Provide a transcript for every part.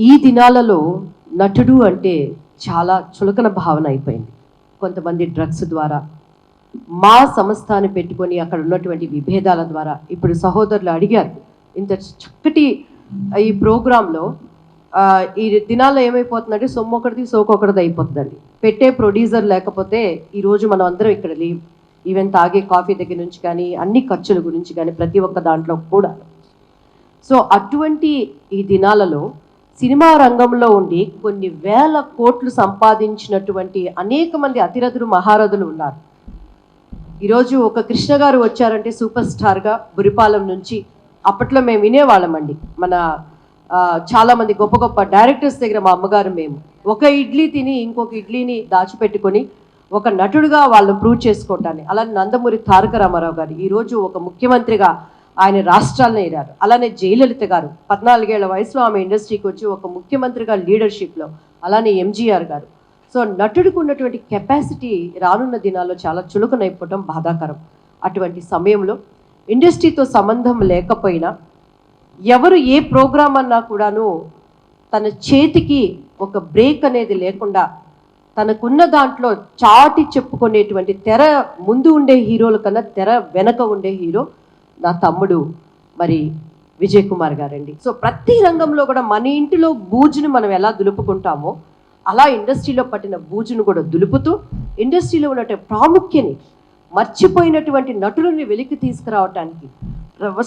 ఈ దినాలలో నటుడు అంటే చాలా చులకన భావన అయిపోయింది. కొంతమంది డ్రగ్స్ ద్వారా, మా సంస్థాన్ని పెట్టుకొని అక్కడ ఉన్నటువంటి విభేదాల ద్వారా. ఇప్పుడు సహోదరులు అడిగారు, ఇంత చక్కటి ఈ ప్రోగ్రాంలో ఈ దినాల్లో ఏమైపోతుందంటే సొమ్మొకటిది సోకొకటిది అయిపోతుందండి. పెట్టే ప్రొడ్యూసర్ లేకపోతే ఈరోజు మనం అందరం ఇక్కడ లేవు. ఈవెన్ తాగే కాఫీ దగ్గర నుంచి కానీ, అన్ని ఖర్చుల గురించి కానీ, ప్రతి ఒక్క దాంట్లో కూడా. సో అటువంటి ఈ దినాలలో సినిమా రంగంలో ఉండి కొన్ని వేల కోట్లు సంపాదించినటువంటి అనేక మంది అతిరథులు, మహారథులు ఉన్నారు. ఈరోజు ఒక కృష్ణ గారు వచ్చారంటే సూపర్ స్టార్గా బురిపాలెం నుంచి. అప్పట్లో మేము వినేవాళ్ళమండి. మన చాలామంది గొప్ప గొప్ప డైరెక్టర్స్ దగ్గర మా అమ్మగారు మేము ఒక ఇడ్లీ తిని ఇంకొక ఇడ్లీని దాచిపెట్టుకొని ఒక నటుడుగా వాళ్ళు ప్రూవ్ చేసుకోవటాన్ని. అలానే నందమూరి తారక రామారావు గారు ఈరోజు ఒక ముఖ్యమంత్రిగా ఆయన రాష్ట్రాలను ఏరారు. అలానే జయలలిత గారు 14 ఏళ్ల వయసులో ఆమె ఇండస్ట్రీకి వచ్చి ఒక ముఖ్యమంత్రిగా లీడర్షిప్లో. అలానే ఎంజీఆర్ గారు. సో నటుడికి ఉన్నటువంటి కెపాసిటీ రానున్న దినాల్లో చాలా చులకనైపోవటం బాధాకరం. అటువంటి సమయంలో ఇండస్ట్రీతో సంబంధం లేకపోయినా ఎవరు ఏ ప్రోగ్రామ్ అన్నా కూడాను తన చేతికి ఒక బ్రేక్ అనేది లేకుండా తనకున్న దాంట్లో చాటి చెప్పుకునేటువంటి తెర ముందు ఉండే హీరోల కన్నా తెర వెనక ఉండే హీరో నా తమ్ముడు మరి విజయ్ కుమార్ గారండి. సో ప్రతి రంగంలో కూడా మన ఇంటిలో బూజును మనం ఎలా దులుపుకుంటామో అలా ఇండస్ట్రీలో పట్టిన బూజును కూడా దులుపుతూ ఇండస్ట్రీలో ఉన్నటువంటి ప్రాముఖ్యని మర్చిపోయినటువంటి నటులని వెలికి తీసుకురావటానికి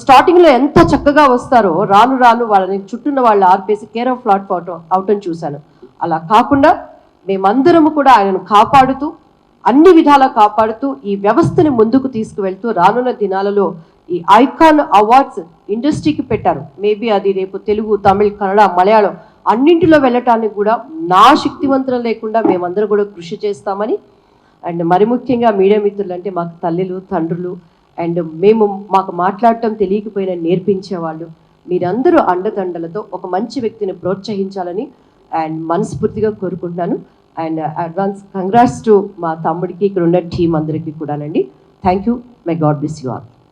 స్టార్టింగ్లో ఎంత చక్కగా వస్తారో రాను రాను వాళ్ళని చుట్టూన్న వాళ్ళు ఆర్పేసి కేర్ ఆఫ్ ఫ్లాట్ అవటం చూశాను. అలా కాకుండా మేమందరము కూడా ఆయనను కాపాడుతూ అన్ని విధాలా కాపాడుతూ ఈ వ్యవస్థని ముందుకు తీసుకువెళ్తూ రానున్న దినాలలో ఈ ఐకాన్ అవార్డ్స్ ఇండస్ట్రీకి పెట్టారు. మేబీ అది రేపు తెలుగు, తమిళ్, కన్నడ, మలయాళం అన్నింటిలో వెళ్ళటానికి కూడా నా శక్తివంతం లేకుండా మేమందరం కూడా కృషి చేస్తామని. అండ్ మరి ముఖ్యంగా మీడియా మిత్రులు అంటే మాకు తల్లులు, తండ్రులు, అండ్ మాకు మాట్లాడటం తెలియకపోయినా నేర్పించేవాళ్ళు. మీరందరూ అండదండలతో ఒక మంచి వ్యక్తిని ప్రోత్సహించాలని అండ్ మనస్ఫూర్తిగా కోరుకుంటున్నాను. అండ్ అడ్వాన్స్ కంగ్రాట్స్ టు మా తమ్ముడికి, ఇక్కడ ఉన్న టీం అందరికీ కూడానండి. Thank you. My God bless you all.